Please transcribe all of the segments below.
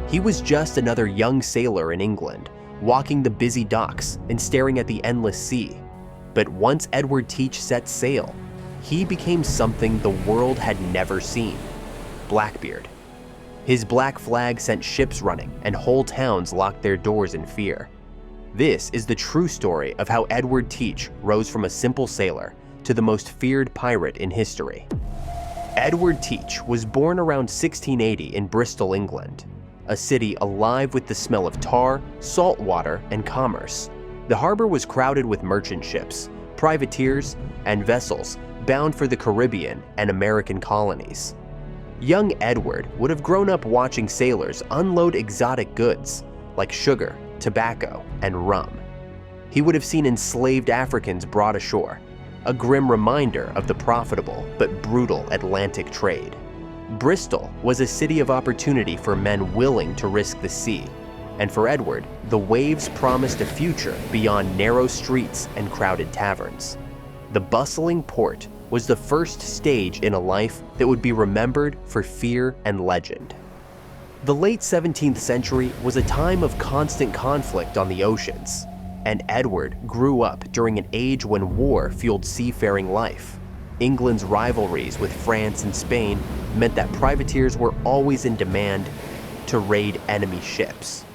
He was just another young sailor in England, walking the busy docks and staring at the endless sea. But once Edward Teach set sail, he became something the world had never seen: Blackbeard. His black flag sent ships running, and whole towns locked their doors in fear. This is the true story of how Edward Teach rose from a simple sailor to the most feared pirate in history. Edward Teach was born around 1680 in Bristol, England, a city alive with the smell of tar, salt water, and commerce. The harbor was crowded with merchant ships, privateers, and vessels bound for the Caribbean and American colonies. Young Edward would have grown up watching sailors unload exotic goods like sugar, tobacco, and rum. He would have seen enslaved Africans brought ashore, a grim reminder of the profitable but brutal Atlantic trade. Bristol was a city of opportunity for men willing to risk the sea, and for Edward, the waves promised a future beyond narrow streets and crowded taverns. The bustling port was the first stage in a life that would be remembered for fear and legend. The late 17th century was a time of constant conflict on the oceans, and Edward grew up during an age when war fueled seafaring life. England's rivalries with France and Spain meant that privateers were always in demand to raid enemy ships.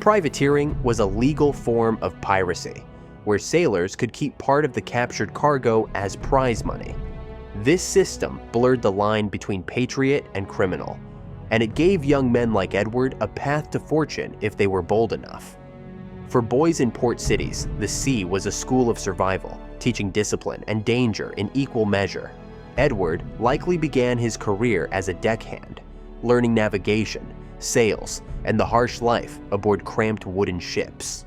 Privateering was a legal form of piracy, where sailors could keep part of the captured cargo as prize money. This system blurred the line between patriot and criminal, and it gave young men like Edward a path to fortune if they were bold enough. For boys in port cities, the sea was a school of survival, teaching discipline and danger in equal measure. Edward likely began his career as a deckhand, learning navigation, sails, and the harsh life aboard cramped wooden ships.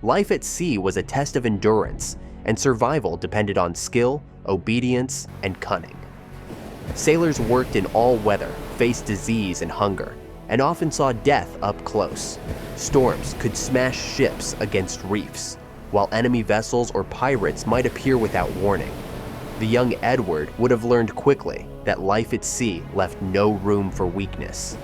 Life at sea was a test of endurance, and survival depended on skill, obedience, and cunning. Sailors worked in all weather, faced disease and hunger, and often saw death up close. Storms could smash ships against reefs, while enemy vessels or pirates might appear without warning. The young Edward would have learned quickly that life at sea left no room for weakness.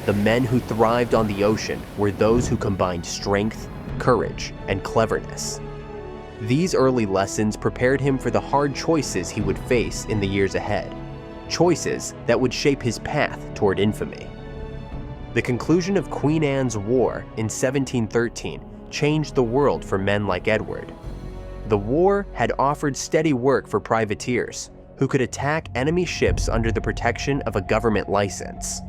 The men who thrived on the ocean were those who combined strength, courage, and cleverness. These early lessons prepared him for the hard choices he would face in the years ahead, choices that would shape his path toward infamy. The conclusion of Queen Anne's War in 1713 changed the world for men like Edward. The war had offered steady work for privateers, who could attack enemy ships under the protection of a government license.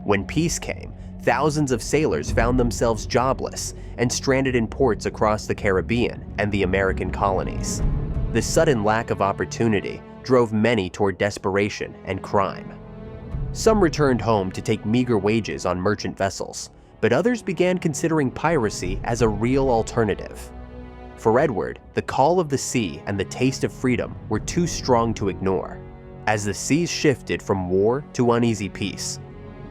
When peace came, thousands of sailors found themselves jobless and stranded in ports across the Caribbean and the American colonies. The sudden lack of opportunity drove many toward desperation and crime. Some returned home to take meager wages on merchant vessels, but others began considering piracy as a real alternative. For Edward, the call of the sea and the taste of freedom were too strong to ignore. As the seas shifted from war to uneasy peace,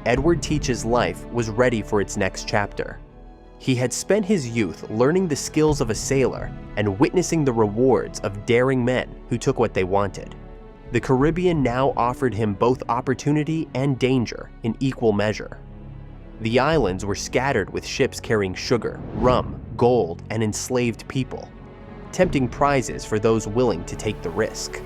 Edward Teach's life was ready for its next chapter. He had spent his youth learning the skills of a sailor and witnessing the rewards of daring men who took what they wanted. The Caribbean now offered him both opportunity and danger in equal measure. The islands were scattered with ships carrying sugar, rum, gold, and enslaved people, tempting prizes for those willing to take the risk.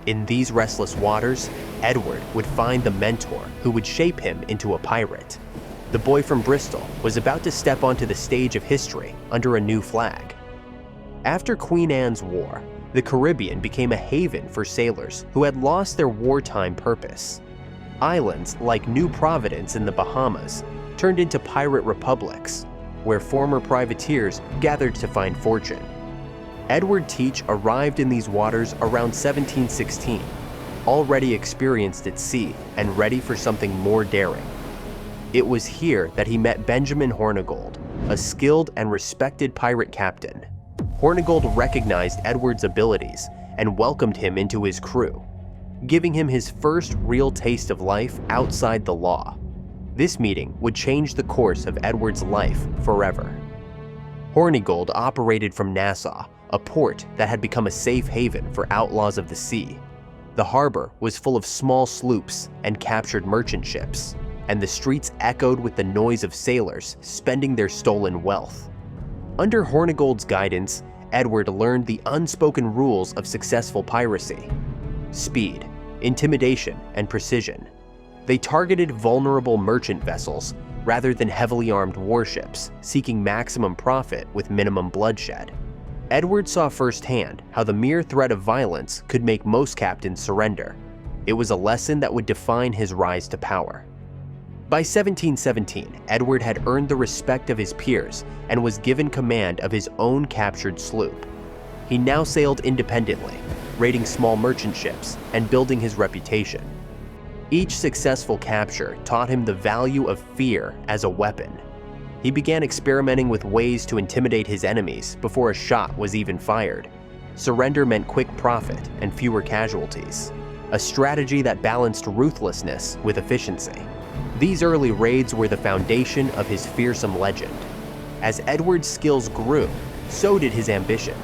In these restless waters, Edward would find the mentor who would shape him into a pirate. The boy from Bristol was about to step onto the stage of history under a new flag. After Queen Anne's War, the Caribbean became a haven for sailors who had lost their wartime purpose. Islands like New Providence in the Bahamas turned into pirate republics, where former privateers gathered to find fortune. Edward Teach arrived in these waters around 1716, already experienced at sea and ready for something more daring. It was here that he met Benjamin Hornigold, a skilled and respected pirate captain. Hornigold recognized Edward's abilities and welcomed him into his crew, giving him his first real taste of life outside the law. This meeting would change the course of Edward's life forever. Hornigold operated from Nassau, a port that had become a safe haven for outlaws of the sea. The harbor was full of small sloops and captured merchant ships, and the streets echoed with the noise of sailors spending their stolen wealth. Under Hornigold's guidance, Edward learned the unspoken rules of successful piracy: speed, intimidation, and precision. They targeted vulnerable merchant vessels rather than heavily armed warships, seeking maximum profit with minimum bloodshed. Edward saw firsthand how the mere threat of violence could make most captains surrender. It was a lesson that would define his rise to power. By 1717, Edward had earned the respect of his peers and was given command of his own captured sloop. He now sailed independently, raiding small merchant ships and building his reputation. Each successful capture taught him the value of fear as a weapon. He began experimenting with ways to intimidate his enemies before a shot was even fired. Surrender meant quick profit and fewer casualties, a strategy that balanced ruthlessness with efficiency. These early raids were the foundation of his fearsome legend. As Edward's skills grew, so did his ambition.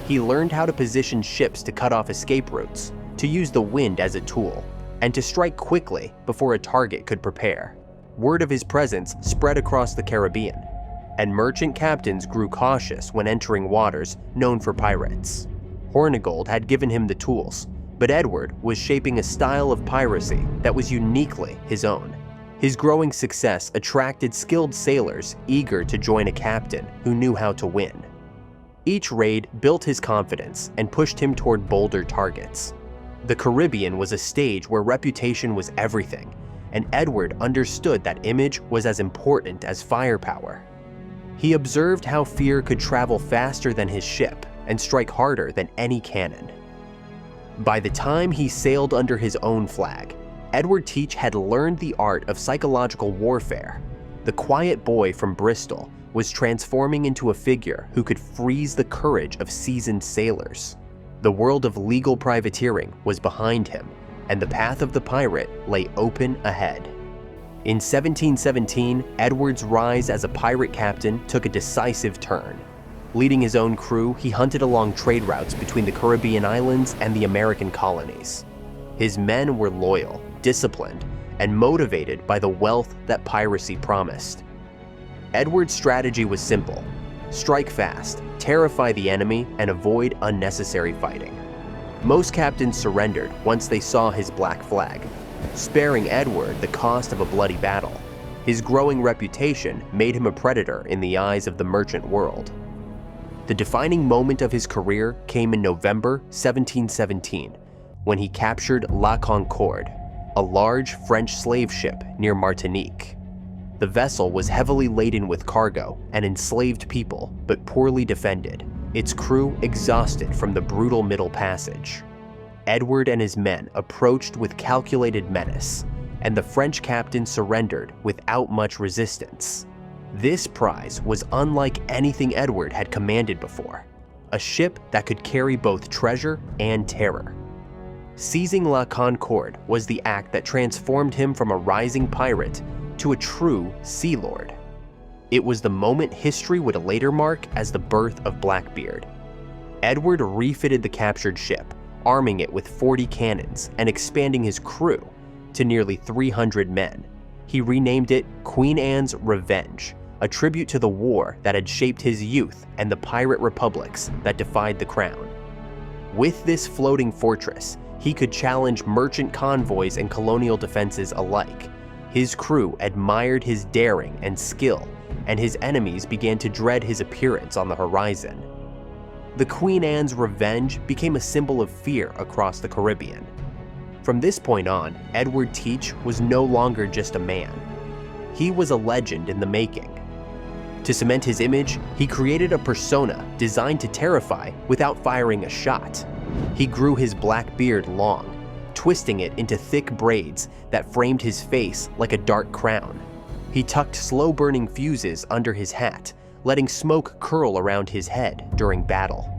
He learned how to position ships to cut off escape routes, to use the wind as a tool, and to strike quickly before a target could prepare. Word of his presence spread across the Caribbean, and merchant captains grew cautious when entering waters known for pirates. Hornigold had given him the tools, but Edward was shaping a style of piracy that was uniquely his own. His growing success attracted skilled sailors eager to join a captain who knew how to win. Each raid built his confidence and pushed him toward bolder targets. The Caribbean was a stage where reputation was everything, and Edward understood that image was as important as firepower. He observed how fear could travel faster than his ship and strike harder than any cannon. By the time he sailed under his own flag, Edward Teach had learned the art of psychological warfare. The quiet boy from Bristol was transforming into a figure who could freeze the courage of seasoned sailors. The world of legal privateering was behind him, and the path of the pirate lay open ahead. In 1717, Edward's rise as a pirate captain took a decisive turn. Leading his own crew, he hunted along trade routes between the Caribbean islands and the American colonies. His men were loyal, disciplined, and motivated by the wealth that piracy promised. Edward's strategy was simple: strike fast, terrify the enemy, and avoid unnecessary fighting. Most captains surrendered once they saw his black flag, sparing Edward the cost of a bloody battle. His growing reputation made him a predator in the eyes of the merchant world. The defining moment of his career came in November 1717, when he captured La Concorde, a large French slave ship near Martinique. The vessel was heavily laden with cargo and enslaved people, but poorly defended, its crew exhausted from the brutal Middle Passage. Edward and his men approached with calculated menace, and the French captain surrendered without much resistance. This prize was unlike anything Edward had commanded before, a ship that could carry both treasure and terror. Seizing La Concorde was the act that transformed him from a rising pirate to a true sea lord. It was the moment history would later mark as the birth of Blackbeard. Edward refitted the captured ship, arming it with 40 cannons and expanding his crew to nearly 300 men. He renamed it Queen Anne's Revenge, a tribute to the war that had shaped his youth and the pirate republics that defied the crown. With this floating fortress, he could challenge merchant convoys and colonial defenses alike. His crew admired his daring and skill, and his enemies began to dread his appearance on the horizon. The Queen Anne's Revenge became a symbol of fear across the Caribbean. From this point on, Edward Teach was no longer just a man. He was a legend in the making. To cement his image, he created a persona designed to terrify without firing a shot. He grew his black beard long, twisting it into thick braids that framed his face like a dark crown. He tucked slow-burning fuses under his hat, letting smoke curl around his head during battle.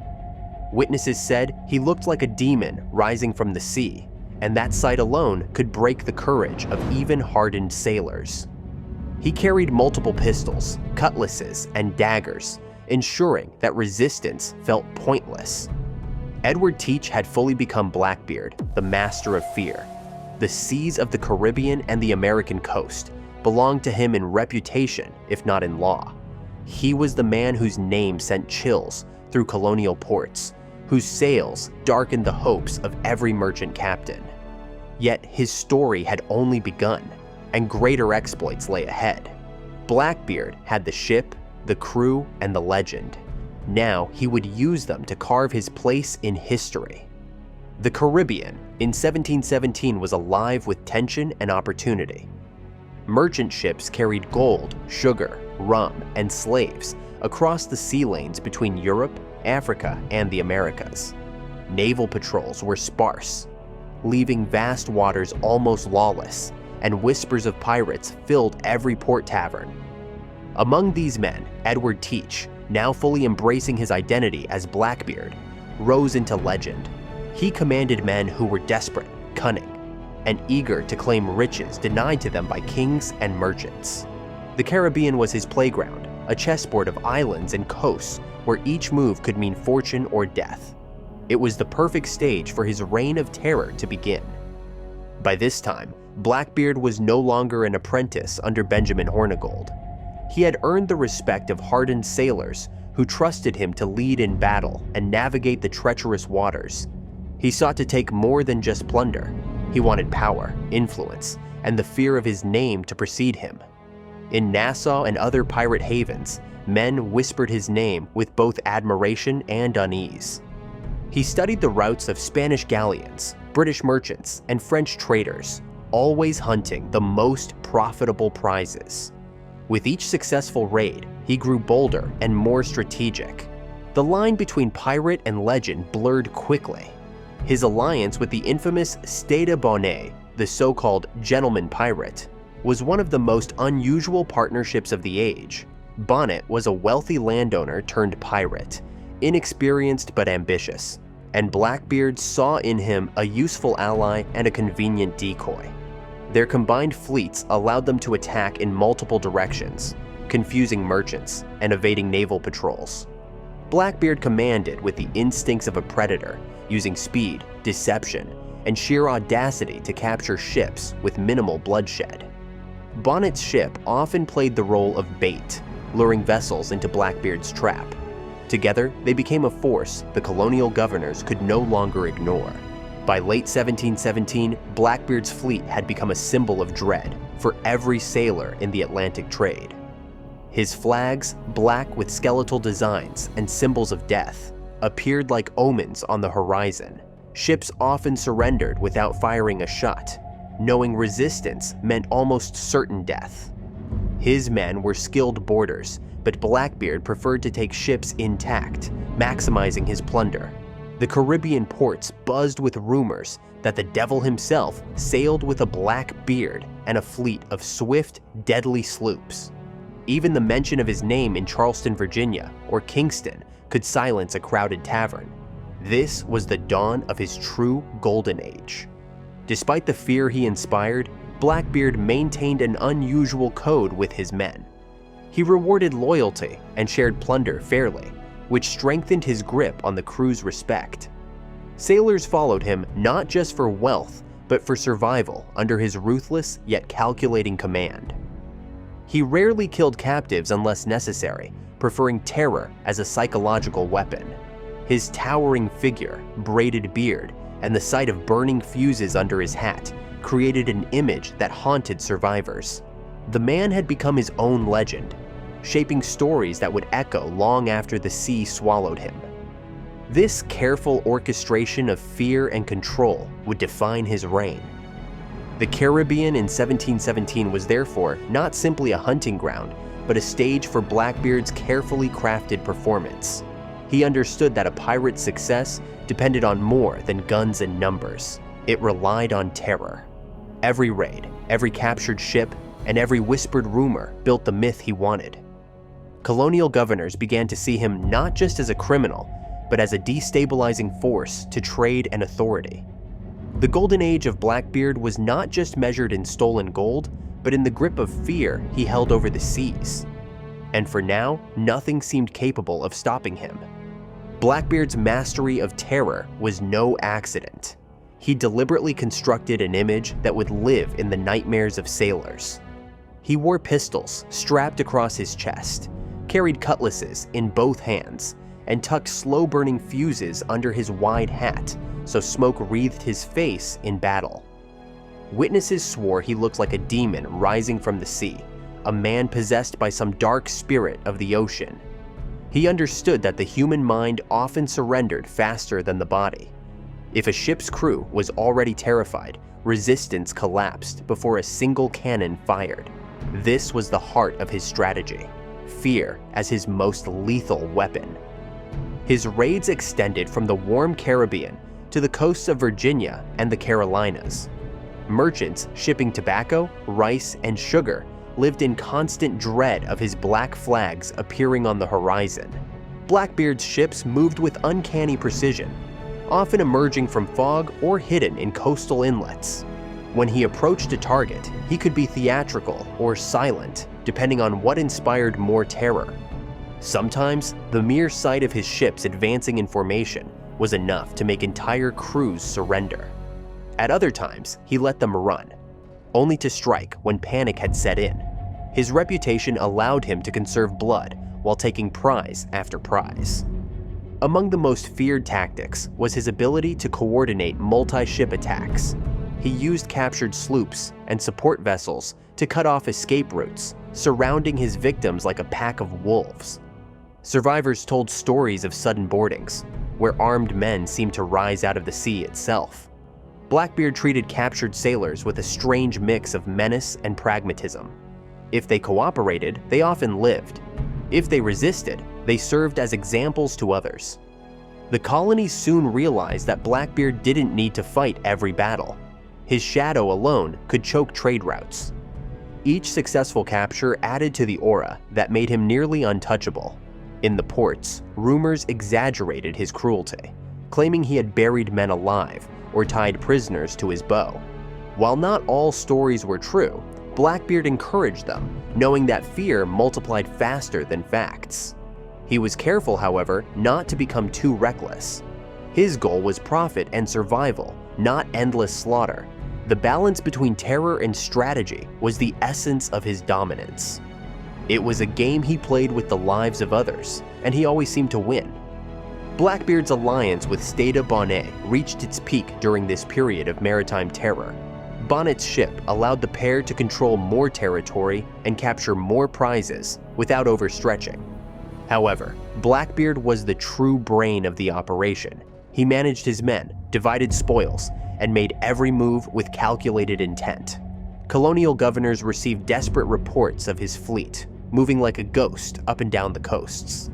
Witnesses said he looked like a demon rising from the sea, and that sight alone could break the courage of even hardened sailors. He carried multiple pistols, cutlasses, and daggers, ensuring that resistance felt pointless. Edward Teach had fully become Blackbeard, the master of fear. The seas of the Caribbean and the American coast, belonged to him in reputation, if not in law. He was the man whose name sent chills through colonial ports, whose sails darkened the hopes of every merchant captain. Yet his story had only begun, and greater exploits lay ahead. Blackbeard had the ship, the crew, and the legend. Now he would use them to carve his place in history. The Caribbean in 1717 was alive with tension and opportunity. Merchant ships carried gold, sugar, rum, and slaves across the sea lanes between Europe, Africa, and the Americas. Naval patrols were sparse, leaving vast waters almost lawless, and whispers of pirates filled every port tavern. Among these men, Edward Teach, now fully embracing his identity as Blackbeard, rose into legend. He commanded men who were desperate, cunning, and eager to claim riches denied to them by kings and merchants. The Caribbean was his playground, a chessboard of islands and coasts where each move could mean fortune or death. It was the perfect stage for his reign of terror to begin. By this time, Blackbeard was no longer an apprentice under Benjamin Hornigold. He had earned the respect of hardened sailors who trusted him to lead in battle and navigate the treacherous waters. He sought to take more than just plunder. He wanted power, influence, and the fear of his name to precede him. In Nassau and other pirate havens, men whispered his name with both admiration and unease. He studied the routes of Spanish galleons, British merchants, and French traders, always hunting the most profitable prizes. With each successful raid, he grew bolder and more strategic. The line between pirate and legend blurred quickly. His alliance with the infamous Stede Bonnet, the so-called gentleman pirate, was one of the most unusual partnerships of the age. Bonnet was a wealthy landowner turned pirate, inexperienced but ambitious, and Blackbeard saw in him a useful ally and a convenient decoy. Their combined fleets allowed them to attack in multiple directions, confusing merchants and evading naval patrols. Blackbeard commanded with the instincts of a predator, using speed, deception, and sheer audacity to capture ships with minimal bloodshed. Bonnet's ship often played the role of bait, luring vessels into Blackbeard's trap. Together, they became a force the colonial governors could no longer ignore. By late 1717, Blackbeard's fleet had become a symbol of dread for every sailor in the Atlantic trade. His flags, black with skeletal designs and symbols of death, appeared like omens on the horizon. Ships often surrendered without firing a shot, knowing resistance meant almost certain death. His men were skilled boarders, but Blackbeard preferred to take ships intact, maximizing his plunder. The Caribbean ports buzzed with rumors that the devil himself sailed with a black beard and a fleet of swift, deadly sloops. Even the mention of his name in Charleston, Virginia, or Kingston could silence a crowded tavern. This was the dawn of his true golden age. Despite the fear he inspired, Blackbeard maintained an unusual code with his men. He rewarded loyalty and shared plunder fairly, which strengthened his grip on the crew's respect. Sailors followed him not just for wealth, but for survival under his ruthless yet calculating command. He rarely killed captives unless necessary, preferring terror as a psychological weapon. His towering figure, braided beard, and the sight of burning fuses under his hat created an image that haunted survivors. The man had become his own legend, shaping stories that would echo long after the sea swallowed him. This careful orchestration of fear and control would define his reign. The Caribbean in 1717 was therefore not simply a hunting ground, but a stage for Blackbeard's carefully crafted performance. He understood that a pirate's success depended on more than guns and numbers. It relied on terror. Every raid, every captured ship, and every whispered rumor built the myth he wanted. Colonial governors began to see him not just as a criminal, but as a destabilizing force to trade and authority. The golden age of Blackbeard was not just measured in stolen gold, but in the grip of fear he held over the seas. And for now, nothing seemed capable of stopping him. Blackbeard's mastery of terror was no accident. He deliberately constructed an image that would live in the nightmares of sailors. He wore pistols strapped across his chest, carried cutlasses in both hands, and tucked slow-burning fuses under his wide hat so smoke wreathed his face in battle. Witnesses swore he looked like a demon rising from the sea, a man possessed by some dark spirit of the ocean. He understood that the human mind often surrendered faster than the body. If a ship's crew was already terrified, resistance collapsed before a single cannon fired. This was the heart of his strategy, fear as his most lethal weapon. His raids extended from the warm Caribbean to the coasts of Virginia and the Carolinas. Merchants shipping tobacco, rice, and sugar lived in constant dread of his black flags appearing on the horizon. Blackbeard's ships moved with uncanny precision, often emerging from fog or hidden in coastal inlets. When he approached a target, he could be theatrical or silent, depending on what inspired more terror. Sometimes, the mere sight of his ships advancing in formation was enough to make entire crews surrender. At other times, he let them run, only to strike when panic had set in. His reputation allowed him to conserve blood while taking prize after prize. Among the most feared tactics was his ability to coordinate multi-ship attacks. He used captured sloops and support vessels to cut off escape routes, surrounding his victims like a pack of wolves. Survivors told stories of sudden boardings, where armed men seemed to rise out of the sea itself. Blackbeard treated captured sailors with a strange mix of menace and pragmatism. If they cooperated, they often lived. If they resisted, they served as examples to others. The colonies soon realized that Blackbeard didn't need to fight every battle. His shadow alone could choke trade routes. Each successful capture added to the aura that made him nearly untouchable. In the ports, rumors exaggerated his cruelty, claiming he had buried men alive or tied prisoners to his bow. While not all stories were true, Blackbeard encouraged them, knowing that fear multiplied faster than facts. He was careful, however, not to become too reckless. His goal was profit and survival, not endless slaughter. The balance between terror and strategy was the essence of his dominance. It was a game he played with the lives of others, and he always seemed to win. Blackbeard's alliance with Stade Bonnet reached its peak during this period of maritime terror. Bonnet's ship allowed the pair to control more territory and capture more prizes without overstretching. However, Blackbeard was the true brain of the operation. He managed his men, divided spoils, and made every move with calculated intent. Colonial governors received desperate reports of his fleet, moving like a ghost up and down the coasts.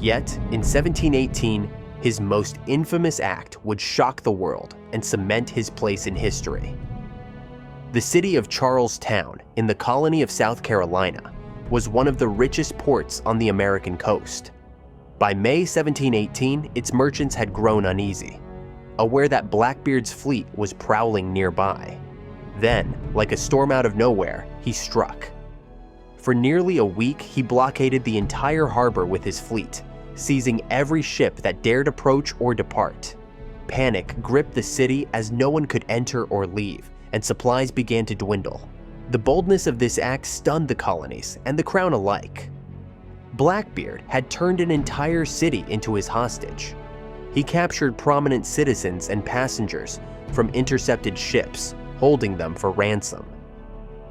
Yet, in 1718, his most infamous act would shock the world and cement his place in history. The city of Charlestown, in the colony of South Carolina, was one of the richest ports on the American coast. By May 1718, its merchants had grown uneasy, aware that Blackbeard's fleet was prowling nearby. Then, like a storm out of nowhere, he struck. For nearly a week, he blockaded the entire harbor with his fleet, seizing every ship that dared approach or depart. Panic gripped the city as no one could enter or leave, and supplies began to dwindle. The boldness of this act stunned the colonies and the crown alike. Blackbeard had turned an entire city into his hostage. He captured prominent citizens and passengers from intercepted ships, holding them for ransom.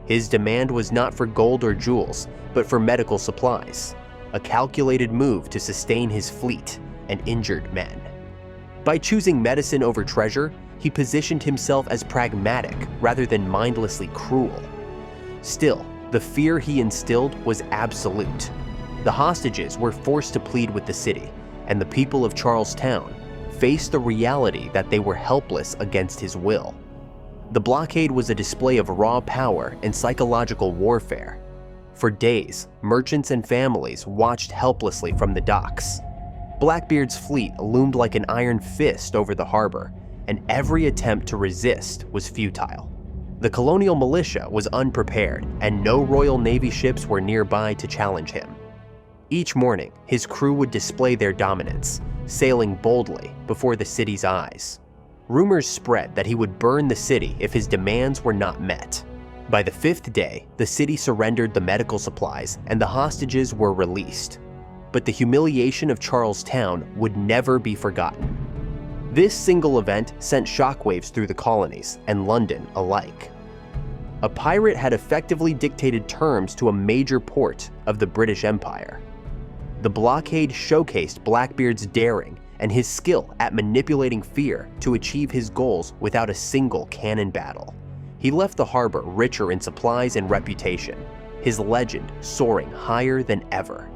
His demand was not for gold or jewels, but for medical supplies, a calculated move to sustain his fleet and injured men. By choosing medicine over treasure, he positioned himself as pragmatic rather than mindlessly cruel. Still, the fear he instilled was absolute. The hostages were forced to plead with the city, and the people of Charlestown faced the reality that they were helpless against his will. The blockade was a display of raw power and psychological warfare. For days, merchants and families watched helplessly from the docks. Blackbeard's fleet loomed like an iron fist over the harbor, and every attempt to resist was futile. The colonial militia was unprepared, and no Royal Navy ships were nearby to challenge him. Each morning, his crew would display their dominance, sailing boldly before the city's eyes. Rumors spread that he would burn the city if his demands were not met. By the 5th day, the city surrendered the medical supplies and the hostages were released. But the humiliation of Charlestown would never be forgotten. This single event sent shockwaves through the colonies and London alike. A pirate had effectively dictated terms to a major port of the British Empire. The blockade showcased Blackbeard's daring and his skill at manipulating fear to achieve his goals without a single cannon battle. He left the harbor richer in supplies and reputation, his legend soaring higher than ever.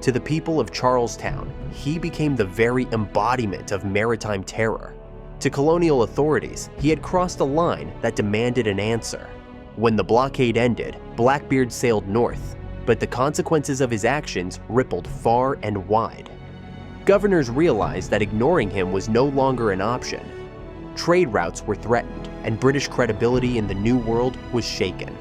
To the people of Charlestown, he became the very embodiment of maritime terror. To colonial authorities, he had crossed a line that demanded an answer. When the blockade ended, Blackbeard sailed north, but the consequences of his actions rippled far and wide. Governors realized that ignoring him was no longer an option. Trade routes were threatened, and British credibility in the New World was shaken.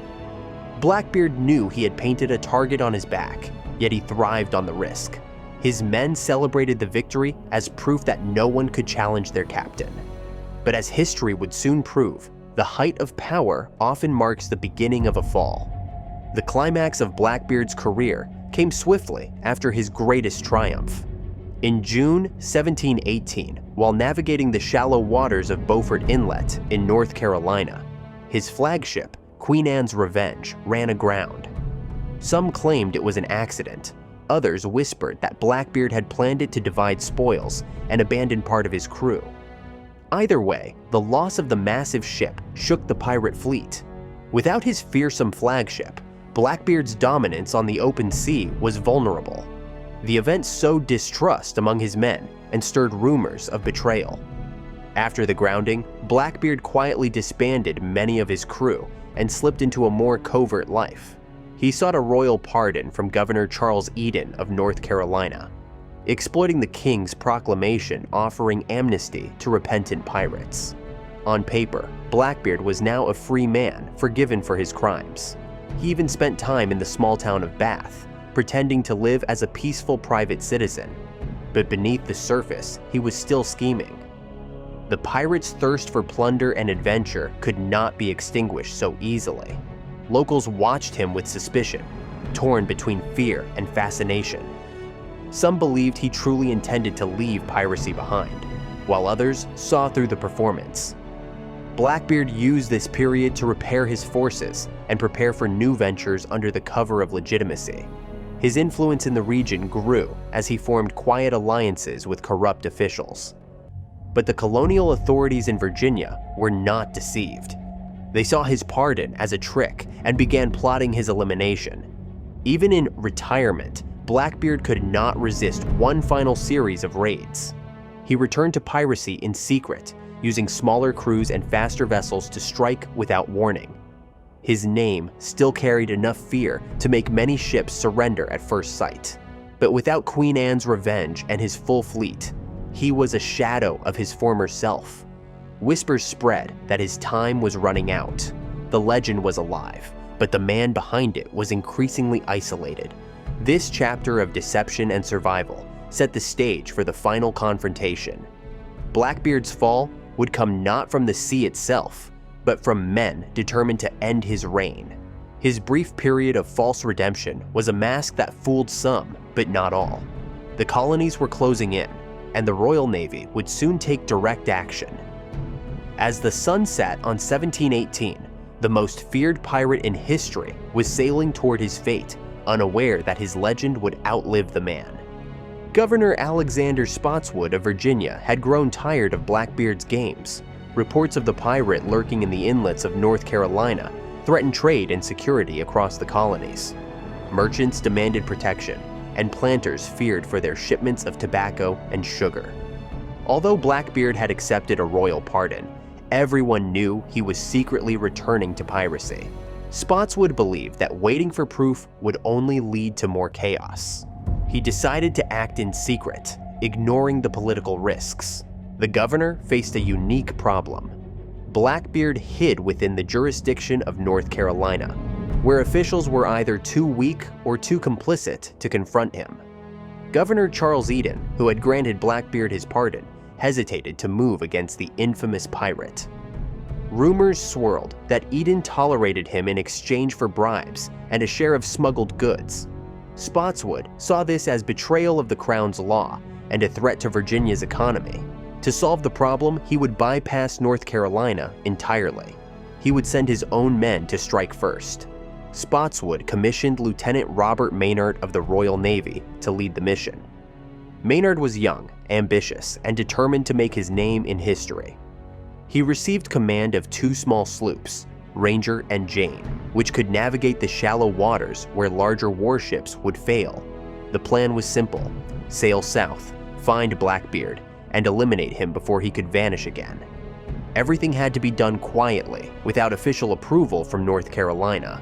Blackbeard knew he had painted a target on his back, yet he thrived on the risk. His men celebrated the victory as proof that no one could challenge their captain. But as history would soon prove, the height of power often marks the beginning of a fall. The climax of Blackbeard's career came swiftly after his greatest triumph. In June 1718, while navigating the shallow waters of Beaufort Inlet in North Carolina, his flagship, Queen Anne's Revenge, ran aground. Some claimed it was an accident. Others whispered that Blackbeard had planned it to divide spoils and abandon part of his crew. Either way, the loss of the massive ship shook the pirate fleet. Without his fearsome flagship, Blackbeard's dominance on the open sea was vulnerable. The event sowed distrust among his men and stirred rumors of betrayal. After the grounding, Blackbeard quietly disbanded many of his crew and slipped into a more covert life. He sought a royal pardon from Governor Charles Eden of North Carolina, exploiting the king's proclamation offering amnesty to repentant pirates. On paper, Blackbeard was now a free man, forgiven for his crimes. He even spent time in the small town of Bath, pretending to live as a peaceful private citizen. But beneath the surface, he was still scheming. The pirates' thirst for plunder and adventure could not be extinguished so easily. Locals watched him with suspicion, torn between fear and fascination. Some believed he truly intended to leave piracy behind, while others saw through the performance. Blackbeard used this period to repair his forces and prepare for new ventures under the cover of legitimacy. His influence in the region grew as he formed quiet alliances with corrupt officials. But the colonial authorities in Virginia were not deceived. They saw his pardon as a trick and began plotting his elimination. Even in retirement, Blackbeard could not resist one final series of raids. He returned to piracy in secret, using smaller crews and faster vessels to strike without warning. His name still carried enough fear to make many ships surrender at first sight. But without Queen Anne's Revenge and his full fleet, he was a shadow of his former self. Whispers spread that his time was running out. The legend was alive, but the man behind it was increasingly isolated. This chapter of deception and survival set the stage for the final confrontation. Blackbeard's fall would come not from the sea itself, but from men determined to end his reign. His brief period of false redemption was a mask that fooled some, but not all. The colonies were closing in, and the Royal Navy would soon take direct action. As the sun set on 1718, the most feared pirate in history was sailing toward his fate, unaware that his legend would outlive the man. Governor Alexander Spotswood of Virginia had grown tired of Blackbeard's games. Reports of the pirate lurking in the inlets of North Carolina threatened trade and security across the colonies. Merchants demanded protection, and planters feared for their shipments of tobacco and sugar. Although Blackbeard had accepted a royal pardon, everyone knew he was secretly returning to piracy. Spotswood believed that waiting for proof would only lead to more chaos. He decided to act in secret, ignoring the political risks. The governor faced a unique problem. Blackbeard hid within the jurisdiction of North Carolina, where officials were either too weak or too complicit to confront him. Governor Charles Eden, who had granted Blackbeard his pardon, hesitated to move against the infamous pirate. Rumors swirled that Eden tolerated him in exchange for bribes and a share of smuggled goods. Spotswood saw this as betrayal of the crown's law and a threat to Virginia's economy. To solve the problem, he would bypass North Carolina entirely. He would send his own men to strike first. Spotswood commissioned Lieutenant Robert Maynard of the Royal Navy to lead the mission. Maynard was young, ambitious, and determined to make his name in history. He received command of 2 small sloops, Ranger and Jane, which could navigate the shallow waters where larger warships would fail. The plan was simple: sail south, find Blackbeard, and eliminate him before he could vanish again. Everything had to be done quietly, without official approval from North Carolina.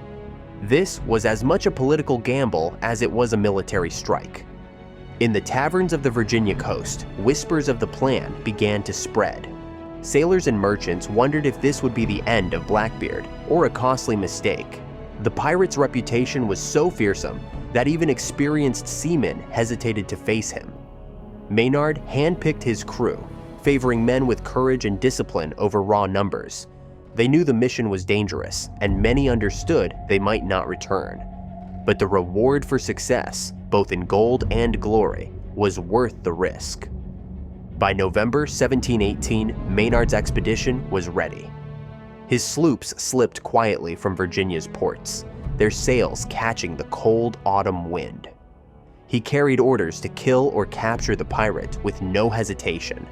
This was as much a political gamble as it was a military strike. In the taverns of the Virginia coast, whispers of the plan began to spread. Sailors and merchants wondered if this would be the end of Blackbeard, or a costly mistake. The pirate's reputation was so fearsome that even experienced seamen hesitated to face him. Maynard handpicked his crew, favoring men with courage and discipline over raw numbers. They knew the mission was dangerous, and many understood they might not return. But the reward for success, both in gold and glory, was worth the risk. By November 1718, Maynard's expedition was ready. His sloops slipped quietly from Virginia's ports, their sails catching the cold autumn wind. He carried orders to kill or capture the pirate with no hesitation.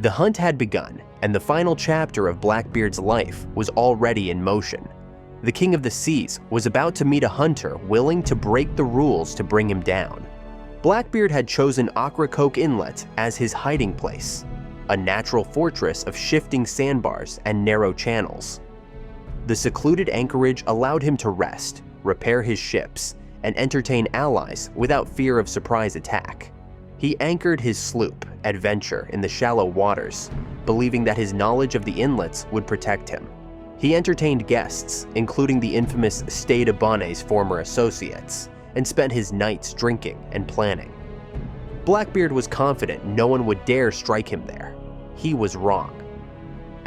The hunt had begun, and the final chapter of Blackbeard's life was already in motion. The King of the Seas was about to meet a hunter willing to break the rules to bring him down. Blackbeard had chosen Ocracoke Inlet as his hiding place, a natural fortress of shifting sandbars and narrow channels. The secluded anchorage allowed him to rest, repair his ships, and entertain allies without fear of surprise attack. He anchored his sloop, Adventure, in the shallow waters, believing that his knowledge of the inlets would protect him. He entertained guests, including the infamous Stade de Bonnet's former associates, and spent his nights drinking and planning. Blackbeard was confident no one would dare strike him there. He was wrong.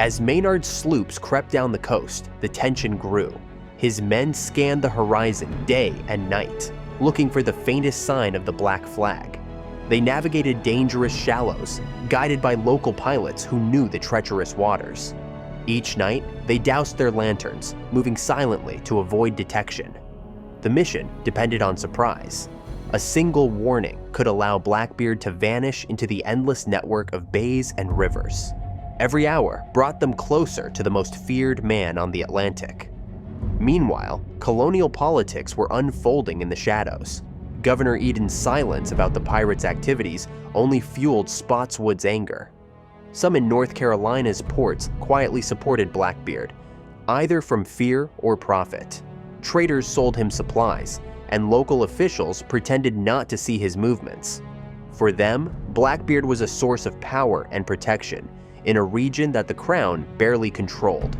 As Maynard's sloops crept down the coast, the tension grew. His men scanned the horizon day and night, looking for the faintest sign of the black flag. They navigated dangerous shallows, guided by local pilots who knew the treacherous waters. Each night, they doused their lanterns, moving silently to avoid detection. The mission depended on surprise. A single warning could allow Blackbeard to vanish into the endless network of bays and rivers. Every hour brought them closer to the most feared man on the Atlantic. Meanwhile, colonial politics were unfolding in the shadows. Governor Eden's silence about the pirates' activities only fueled Spotswood's anger. Some in North Carolina's ports quietly supported Blackbeard, either from fear or profit. Traders sold him supplies, and local officials pretended not to see his movements. For them, Blackbeard was a source of power and protection in a region that the crown barely controlled.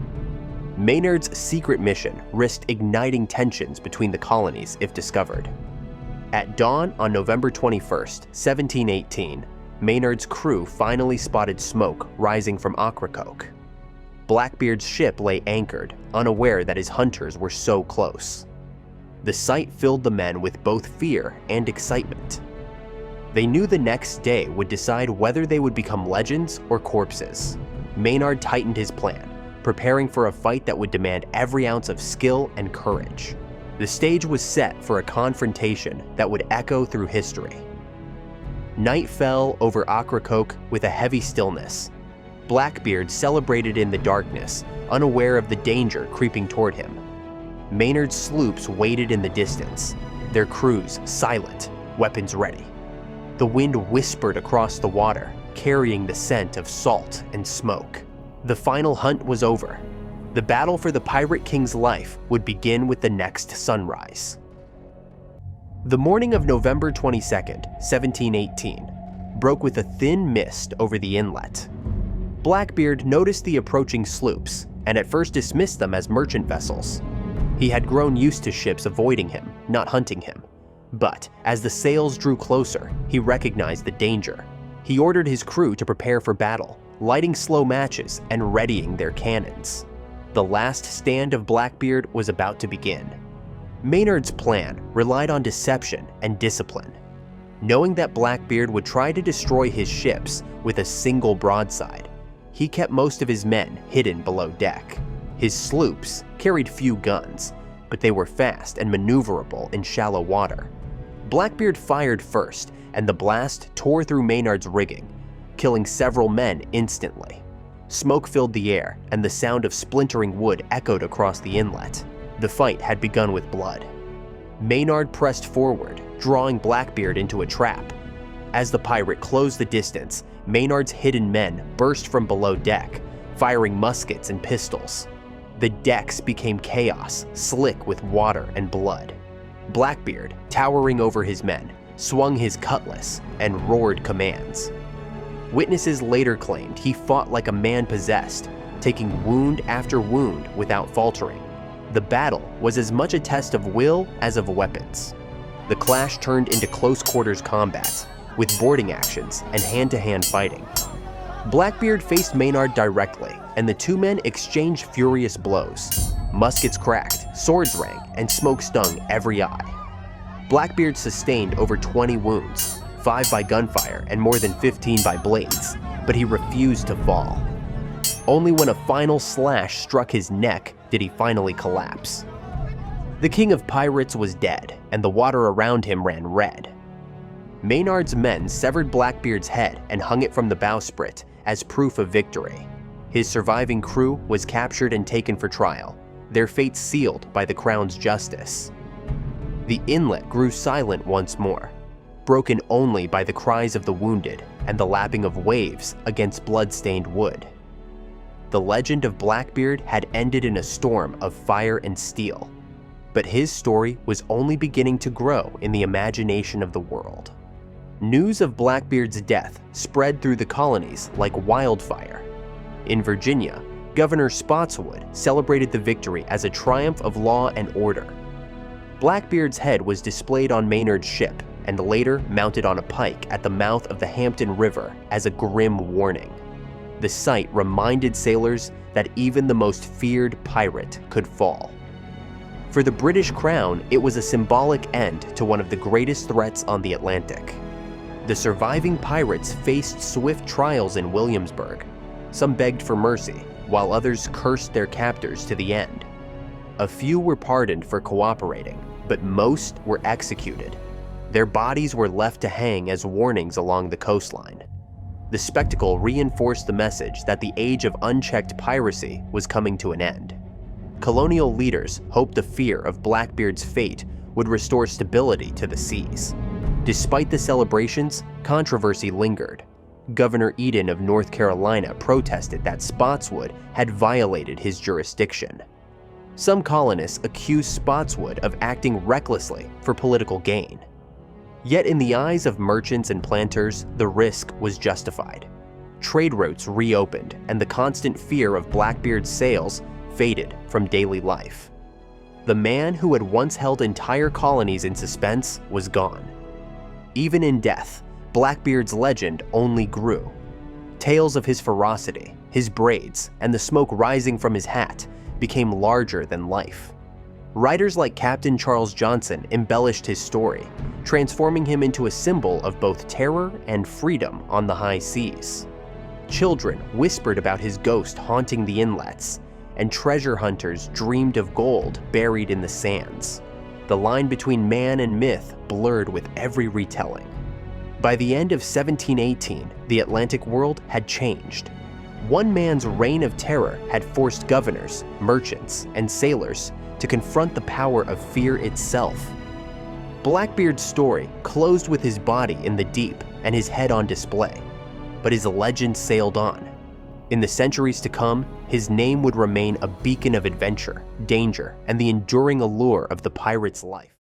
Maynard's secret mission risked igniting tensions between the colonies if discovered. At dawn on November 21st, 1718, Maynard's crew finally spotted smoke rising from Ocracoke. Blackbeard's ship lay anchored, unaware that his hunters were so close. The sight filled the men with both fear and excitement. They knew the next day would decide whether they would become legends or corpses. Maynard tightened his plan, preparing for a fight that would demand every ounce of skill and courage. The stage was set for a confrontation that would echo through history. Night fell over Ocracoke with a heavy stillness. Blackbeard celebrated in the darkness, unaware of the danger creeping toward him. Maynard's sloops waited in the distance, their crews silent, weapons ready. The wind whispered across the water, carrying the scent of salt and smoke. The final hunt was over. The battle for the Pirate King's life would begin with the next sunrise. The morning of November 22nd, 1718, broke with a thin mist over the inlet. Blackbeard noticed the approaching sloops and at first dismissed them as merchant vessels. He had grown used to ships avoiding him, not hunting him. But as the sails drew closer, he recognized the danger. He ordered his crew to prepare for battle, lighting slow matches and readying their cannons. The last stand of Blackbeard was about to begin. Maynard's plan relied on deception and discipline. Knowing that Blackbeard would try to destroy his ships with a single broadside, he kept most of his men hidden below deck. His sloops carried few guns, but they were fast and maneuverable in shallow water. Blackbeard fired first, and the blast tore through Maynard's rigging, killing several men instantly. Smoke filled the air, and the sound of splintering wood echoed across the inlet. The fight had begun with blood. Maynard pressed forward, drawing Blackbeard into a trap. As the pirate closed the distance, Maynard's hidden men burst from below deck, firing muskets and pistols. The decks became chaos, slick with water and blood. Blackbeard, towering over his men, swung his cutlass and roared commands. Witnesses later claimed he fought like a man possessed, taking wound after wound without faltering. The battle was as much a test of will as of weapons. The clash turned into close-quarters combat, with boarding actions and hand-to-hand fighting. Blackbeard faced Maynard directly, and the two men exchanged furious blows. Muskets cracked, swords rang, and smoke stung every eye. Blackbeard sustained over 20 wounds, 5 by gunfire and more than 15 by blades, but he refused to fall. Only when a final slash struck his neck did he finally collapse. The king of pirates was dead, and the water around him ran red. Maynard's men severed Blackbeard's head and hung it from the bowsprit as proof of victory. His surviving crew was captured and taken for trial, their fates sealed by the crown's justice. The inlet grew silent once more, broken only by the cries of the wounded and the lapping of waves against blood-stained wood. The legend of Blackbeard had ended in a storm of fire and steel, but his story was only beginning to grow in the imagination of the world. News of Blackbeard's death spread through the colonies like wildfire. In Virginia, Governor Spotswood celebrated the victory as a triumph of law and order. Blackbeard's head was displayed on Maynard's ship and later mounted on a pike at the mouth of the Hampton River as a grim warning. The sight reminded sailors that even the most feared pirate could fall. For the British crown, it was a symbolic end to one of the greatest threats on the Atlantic. The surviving pirates faced swift trials in Williamsburg. Some begged for mercy, while others cursed their captors to the end. A few were pardoned for cooperating, but most were executed. Their bodies were left to hang as warnings along the coastline. The spectacle reinforced the message that the age of unchecked piracy was coming to an end. Colonial leaders hoped the fear of Blackbeard's fate would restore stability to the seas. Despite the celebrations, controversy lingered. Governor Eden of North Carolina protested that Spotswood had violated his jurisdiction. Some colonists accused Spotswood of acting recklessly for political gain. Yet in the eyes of merchants and planters, the risk was justified. Trade routes reopened, and the constant fear of Blackbeard's sails faded from daily life. The man who had once held entire colonies in suspense was gone. Even in death, Blackbeard's legend only grew. Tales of his ferocity, his braids, and the smoke rising from his hat became larger than life. Writers like Captain Charles Johnson embellished his story, transforming him into a symbol of both terror and freedom on the high seas. Children whispered about his ghost haunting the inlets, and treasure hunters dreamed of gold buried in the sands. The line between man and myth blurred with every retelling. By the end of 1718, the Atlantic world had changed. One man's reign of terror had forced governors, merchants, and sailors to confront the power of fear itself. Blackbeard's story closed with his body in the deep and his head on display, but his legend sailed on. In the centuries to come, his name would remain a beacon of adventure, danger, and the enduring allure of the pirate's life.